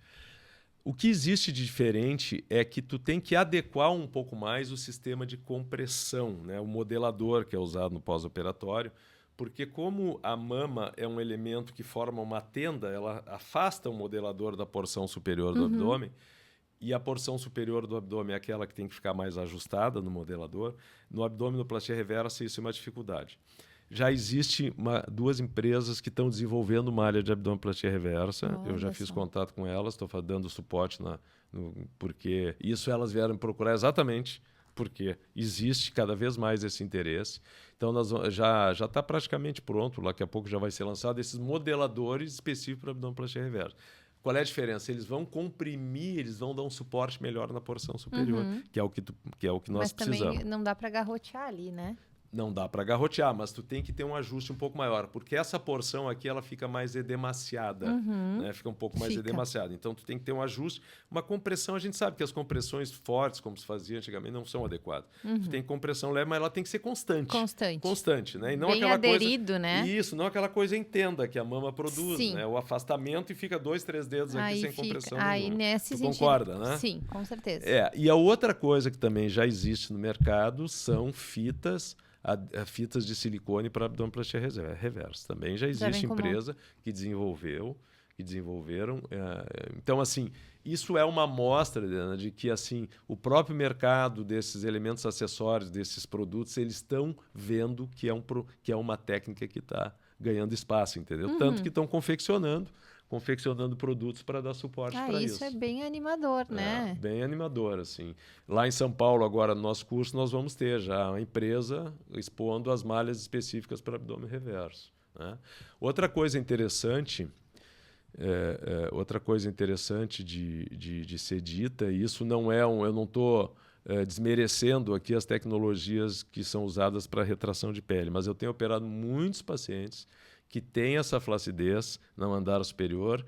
O que existe de diferente é que tu tem que adequar um pouco mais o sistema de compressão, né? O modelador que é usado no pós-operatório, porque como a mama é um elemento que forma uma tenda, ela afasta o modelador da porção superior do abdômen, e a porção superior do abdômen é aquela que tem que ficar mais ajustada no modelador. No abdominoplastia reversa, isso é uma dificuldade. Já existe 2 empresas que estão desenvolvendo uma área de abdominoplastia reversa. Eu já fiz contato com elas, estou dando suporte porque isso elas vieram me procurar exatamente porque existe cada vez mais esse interesse. Então, já está praticamente pronto, daqui a pouco já vai ser lançado esses modeladores específicos para abdominoplastia reversa. Qual é a diferença? Eles vão comprimir, eles vão dar um suporte melhor na porção superior, que é o que nós precisamos. Mas também não dá para garrotear ali, né? Não dá para garrotear, mas tu tem que ter um ajuste um pouco maior, porque essa porção aqui ela fica mais edemaciada, né? Fica um pouco mais edemaciada. Então tu tem que ter um ajuste, uma compressão. A gente sabe que as compressões fortes, como se fazia antigamente, não são adequadas. Tu tem compressão leve, mas ela tem que ser constante. Constante, né? E não bem aquela aderido, coisa, né? Isso, não aquela coisa entenda que a mama produz, né? O afastamento e fica 2, 3 dedos aqui sem compressão nenhuma. Aí nesse sentido, concorda, né? Sim, com certeza. E a outra coisa que também já existe no mercado são fitas de silicone para abdominoplastia reversa. Também já existe empresa que desenvolveram. Então, assim, isso é uma amostra, Diana, de que assim, o próprio mercado desses elementos acessórios, desses produtos, eles estão vendo que é uma técnica que está ganhando espaço, entendeu? Tanto que estão confeccionando produtos para dar suporte para isso. Isso é bem animador, né? Bem animador, assim. Lá em São Paulo, agora, no nosso curso, nós vamos ter já uma empresa expondo as malhas específicas para abdômen reverso, né? Outra coisa interessante de ser dita, e isso não é eu não estou desmerecendo aqui as tecnologias que são usadas para retração de pele, mas eu tenho operado muitos pacientes que têm essa flacidez na mandala superior,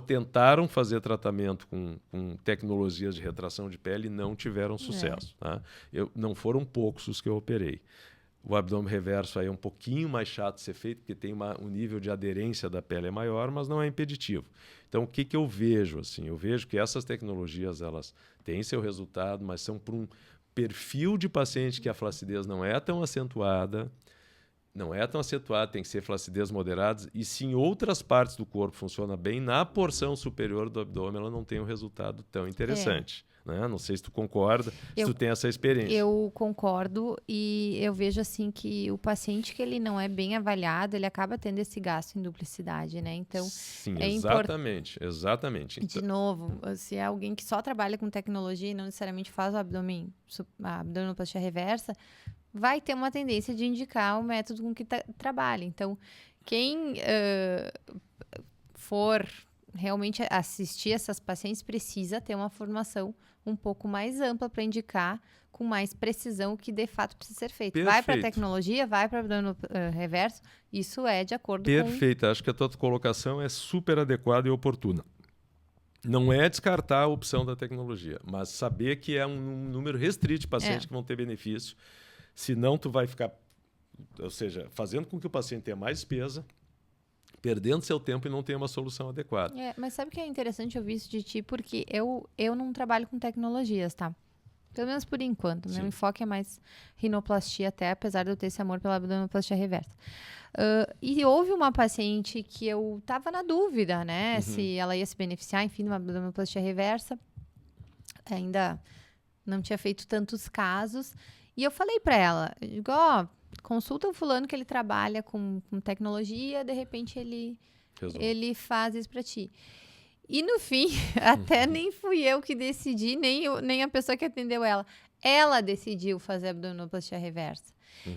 tentaram fazer tratamento com tecnologias de retração de pele e não tiveram sucesso. Tá? Não foram poucos os que eu operei. O abdômen reverso aí é um pouquinho mais chato de ser feito, porque tem um nível de aderência da pele maior, mas não é impeditivo. Então, o que eu vejo? Assim, eu vejo que essas tecnologias elas têm seu resultado, mas são para um perfil de paciente que a flacidez não é tão acentuada, tem que ser flacidez moderada, e se em outras partes do corpo funciona bem, na porção superior do abdômen ela não tem um resultado tão interessante. Né? Não sei se tu concorda, se tu tem essa experiência. Eu concordo, e eu vejo assim que o paciente que ele não é bem avaliado, ele acaba tendo esse gasto em duplicidade, né? Então, sim, exatamente. De novo, se é alguém que só trabalha com tecnologia e não necessariamente faz a abdominoplastia reversa, vai ter uma tendência de indicar o método com que trabalha. Então, quem for realmente assistir essas pacientes precisa ter uma formação um pouco mais ampla para indicar com mais precisão o que de fato precisa ser feito. Perfeito. Vai para a tecnologia, vai para o abdômen reverso, isso é de acordo Perfeito. Acho que a tua colocação é super adequada e oportuna. Não é descartar a opção da tecnologia, mas saber que é um número restrito de pacientes que vão ter benefício. Senão tu vai ficar, ou seja, fazendo com que o paciente tenha mais despesa, perdendo seu tempo e não tenha uma solução adequada. Mas sabe o que é interessante ouvir isso de ti? Porque eu não trabalho com tecnologias, tá? Pelo menos por enquanto. Meu enfoque é mais rinoplastia até, apesar de eu ter esse amor pela abdominoplastia reversa. E houve uma paciente que eu tava na dúvida, né? Se ela ia se beneficiar, enfim, de uma abdominoplastia reversa. Ainda não tinha feito tantos casos. E eu falei para ela, digo, consulta o fulano que ele trabalha com tecnologia, de repente ele faz isso para ti. E no fim, até nem fui eu que decidi, nem a pessoa que atendeu ela. Ela decidiu fazer abdominoplastia reversa.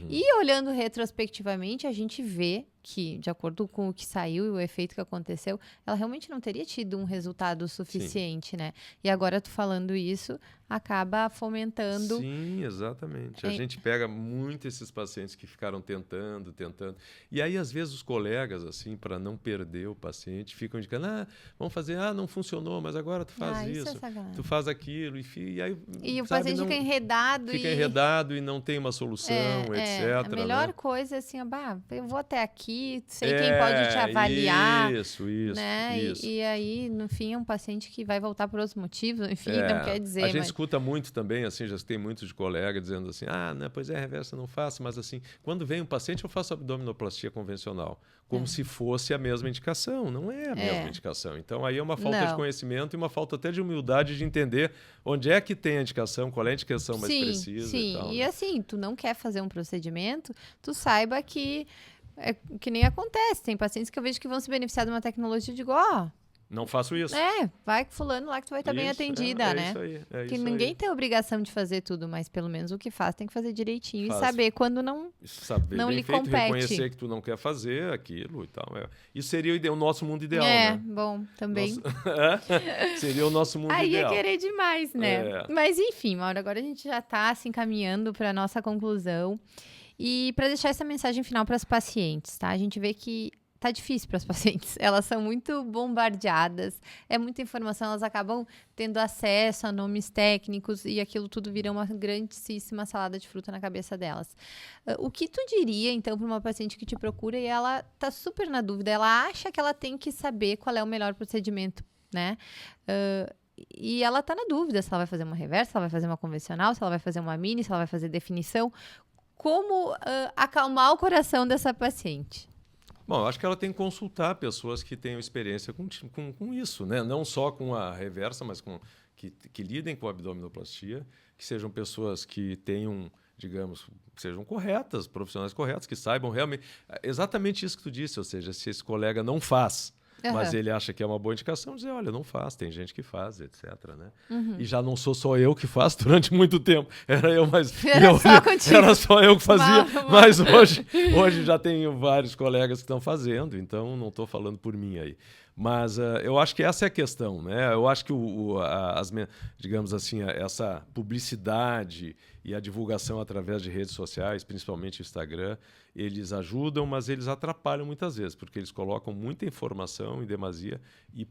E olhando retrospectivamente, a gente vê que, de acordo com o que saiu e o efeito que aconteceu, ela realmente não teria tido um resultado suficiente, né? E agora, tu falando isso, acaba fomentando... Sim, exatamente. A gente pega muito esses pacientes que ficaram tentando. E aí, às vezes, os colegas, assim, para não perder o paciente, ficam indicando, vamos fazer, não funcionou, mas agora tu faz isso tu faz aquilo. E aí, o paciente fica enredado. Fica enredado e não tem uma solução, etc. A melhor coisa é assim, eu vou até aqui, sei quem pode te avaliar. Isso. E aí, no fim, é um paciente que vai voltar por outros motivos, enfim, não quer dizer. A gente escuta muito também, assim, já tem muitos de colega dizendo assim, pois reversa não faço, mas assim, quando vem um paciente eu faço abdominoplastia convencional, como se fosse a mesma indicação, não é a mesma indicação. Então aí é uma falta de conhecimento e uma falta até de humildade de entender onde é que tem a indicação, qual é a indicação mais precisa e tal. E assim, tu não quer fazer um procedimento, tu saiba que nem acontece. Tem pacientes que eu vejo que vão se beneficiar de uma tecnologia e digo, Não faço isso. Vai com fulano lá que tu vai estar bem atendida, né? Isso aí, que ninguém tem a obrigação de fazer tudo, mas pelo menos o que faz tem que fazer direitinho e Faz. saber quando não bem lhe feito, compete. Reconhecer que tu não quer fazer aquilo e tal. Isso seria o nosso mundo ideal, né? Bom, também. Seria o nosso mundo Aí ideal. Aí ia querer demais, né? Mas enfim, Mauro, agora a gente já está se encaminhando para a nossa conclusão. E para deixar essa mensagem final para as pacientes, tá? A gente vê que tá difícil para as pacientes. Elas são muito bombardeadas, é muita informação, elas acabam tendo acesso a nomes técnicos e aquilo tudo vira uma grandíssima salada de fruta na cabeça delas. O que tu diria, então, para uma paciente que te procura e ela tá super na dúvida, ela acha que ela tem que saber qual é o melhor procedimento, né? E ela tá na dúvida se ela vai fazer uma reversa, se ela vai fazer uma convencional, se ela vai fazer uma mini, se ela vai fazer definição. Como acalmar o coração dessa paciente? Bom, eu acho que ela tem que consultar pessoas que tenham experiência com isso, né? Não só com a reversa, mas que lidem com a abdominoplastia, que sejam pessoas que tenham, digamos, que sejam corretas, profissionais corretos, que saibam realmente exatamente isso que tu disse, ou seja, se esse colega não faz, mas ele acha que é uma boa indicação, dizer, olha, não faz, tem gente que faz, etc. Né? E já não sou só eu que faço durante muito tempo. Era só eu que fazia, mas hoje já tenho vários colegas que estão fazendo, então não estou falando por mim aí. Mas eu acho que essa é a questão, né? Eu acho que digamos assim, essa publicidade e a divulgação através de redes sociais, principalmente o Instagram, eles ajudam, mas eles atrapalham muitas vezes, porque eles colocam muita informação em demasia e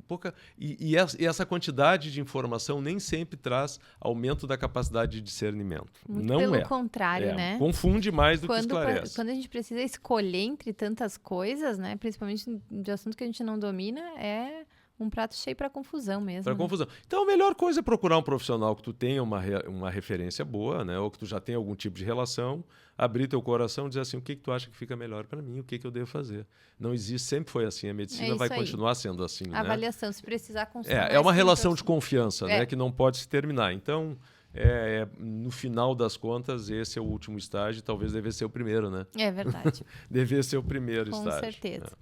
pouca e essa quantidade de informação nem sempre traz aumento da capacidade de discernimento. Muito não pelo contrário, né? Confunde mais do que esclarece. Quando a gente precisa escolher entre tantas coisas, né, principalmente de assunto que a gente não domina, é um prato cheio para confusão mesmo. Para confusão. Então, a melhor coisa é procurar um profissional que tu tenha uma referência boa, né? Ou que tu já tenha algum tipo de relação, abrir teu coração e dizer assim, o que tu acha que fica melhor para mim, o que eu devo fazer. Não existe, sempre foi assim, a medicina vai continuar sendo assim. Avaliação, se precisar consultar. É uma relação de confiança, né? Que não pode se terminar. Então, no final das contas, esse é o último estágio, talvez devesse ser o primeiro, né? É verdade. Devia ser o primeiro Com estágio. Com certeza.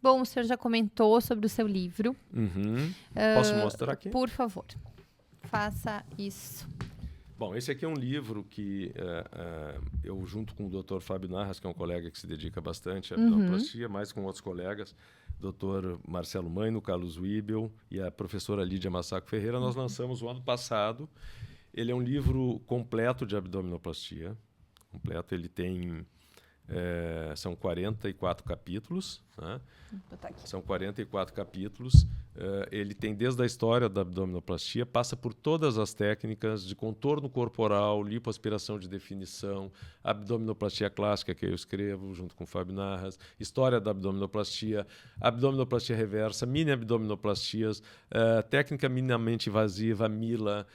Bom, o senhor já comentou sobre o seu livro. Posso mostrar aqui? Por favor, faça isso. Bom, esse aqui é um livro que eu, junto com o Dr. Fábio Narras, que é um colega que se dedica bastante à abdominoplastia, mais com outros colegas, Dr. Marcelo Maino, Carlos Wibel e a professora Lídia Massaco Ferreira, nós lançamos o ano passado. Ele é um livro completo de abdominoplastia. Completo, ele tem... são 44 capítulos, né? São 44 capítulos. Ele tem desde a história da abdominoplastia, passa por todas as técnicas de contorno corporal, lipoaspiração de definição, abdominoplastia clássica, que eu escrevo junto com o Fábio Narras, história da abdominoplastia reversa, mini abdominoplastias, técnica minimamente invasiva, MILA,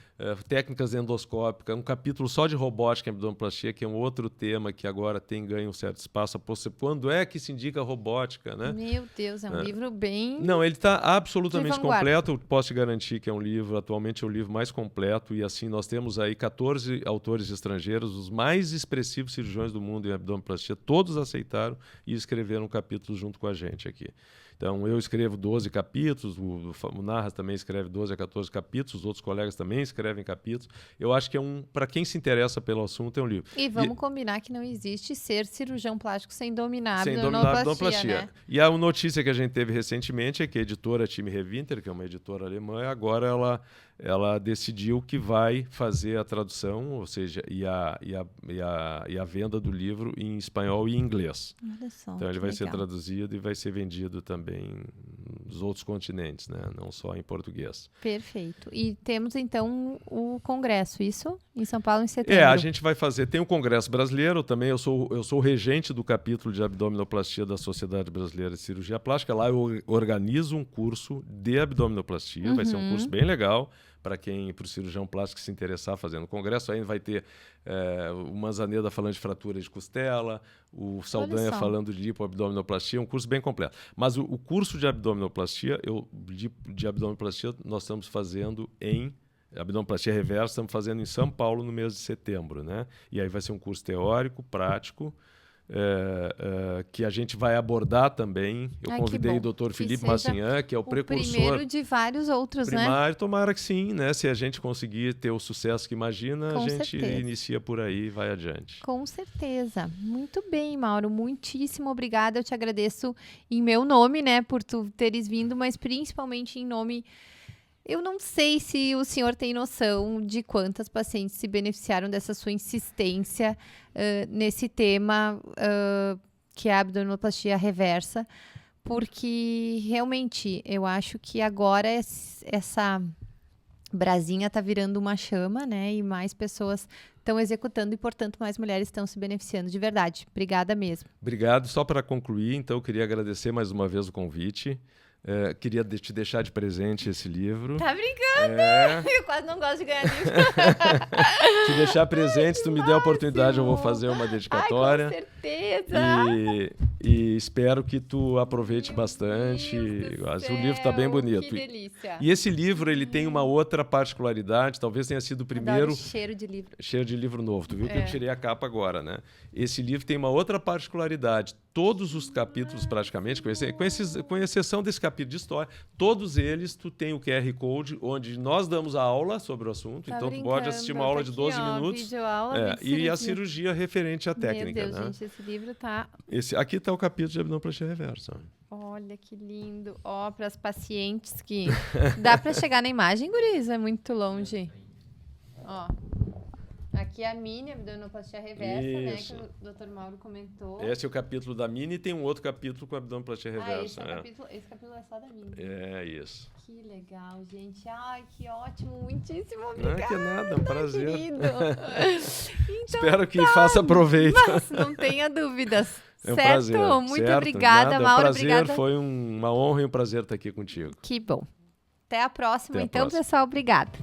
técnicas endoscópicas, um capítulo só de robótica em abdominoplastia, que é um outro tema que agora tem ganho um certo espaço. Quando é que se indica robótica, né? Meu Deus, é um livro bem... Não, ele está absolutamente completo. Eu posso te garantir que é um livro, atualmente é o livro mais completo, e assim nós temos aí 14 autores estrangeiros, os mais expressivos cirurgiões do mundo em abdominoplastia, todos aceitaram e escreveram um capítulo junto com a gente aqui. Então, eu escrevo 12 capítulos, o Narras também escreve 12 a 14 capítulos, os outros colegas também escrevem capítulos. Eu acho que para quem se interessa pelo assunto, é um livro. E vamos combinar que não existe ser cirurgião plástico sem dominar a abdominoplastia. Né? E a notícia que a gente teve recentemente é que a editora Time Rewinter, que é uma editora alemã, agora ela decidiu que vai fazer a tradução, ou seja, e a venda do livro em espanhol e inglês. Olha só, então ele vai ser traduzido e vai ser vendido também nos outros continentes, né? Não só em português. Perfeito. E temos então o congresso, isso? Em São Paulo, em setembro. A gente vai fazer, tem o Congresso Brasileiro também, eu sou o regente do capítulo de abdominoplastia da Sociedade Brasileira de Cirurgia Plástica. Lá eu organizo um curso de abdominoplastia, vai ser um curso bem legal para o cirurgião plástico se interessar fazendo o congresso. Aí vai ter o Manzaneda falando de fratura de costela, o Saldanha falando de lipoabdominoplastia, um curso bem completo. Mas o curso de abdominoplastia, de abdominoplastia, nós estamos fazendo em abdominoplastia reversa, estamos fazendo em São Paulo no mês de setembro, né? E aí vai ser um curso teórico, prático, que a gente vai abordar também. Eu convidei o Dr. Felipe Massinhan, que é o precursor. Primeiro de vários outros, primário, né? Tomara que sim, né? Se a gente conseguir ter o sucesso que imagina, a gente inicia por aí e vai adiante. Com certeza. Muito bem, Mauro. Muitíssimo obrigada. Eu te agradeço em meu nome, né, por tu teres vindo, mas principalmente em nome... Eu não sei se o senhor tem noção de quantas pacientes se beneficiaram dessa sua insistência nesse tema que é a abdominoplastia reversa, porque realmente eu acho que agora essa brasinha está virando uma chama, né? E mais pessoas estão executando e, portanto, mais mulheres estão se beneficiando de verdade. Obrigada mesmo. Obrigado. Só para concluir, então, eu queria agradecer mais uma vez o convite. Queria te deixar de presente esse livro. Tá brincando? Eu quase não gosto de ganhar livro. Te deixar presente, se tu me der a oportunidade, eu vou fazer uma dedicatória. Ai, com certeza. E espero que tu aproveite bastante. O livro está bem bonito. Que delícia. E esse livro, ele tem uma outra particularidade, talvez tenha sido o primeiro... Adoro cheiro de livro. Cheiro de livro novo. Tu viu que eu tirei a capa agora, né? Esse livro tem uma outra particularidade. Todos os capítulos, praticamente, com exceção desse capítulo de história, todos eles, tu tem o QR Code, onde nós damos a aula sobre o assunto. Então, tu pode assistir uma aula de 12 minutos. Videoaula, e a cirurgia referente à técnica. Meu Deus, né? gente, esse livro tá... Aqui está o capítulo de abdominoplastia reversa. Olha que lindo. Ó, para as pacientes que... Dá para chegar na imagem, guris? É muito longe. Ó. Aqui é a mini abdominoplastia reversa, Isso. né? Que o Dr. Mauro comentou. Esse é o capítulo da mini e tem um outro capítulo com a abdominoplastia reversa. Esse capítulo é só da mini. É isso. Que legal, gente. Ai, que ótimo. Muitíssimo obrigada. Não é que nada, é um prazer. Então, espero que faça proveito. Mas não tenha dúvidas. É um certo? prazer. Muito obrigada, Mauro. Obrigada. Foi uma honra e um prazer estar aqui contigo. Que bom. Até a próxima, Até a então, próxima. pessoal. Obrigada.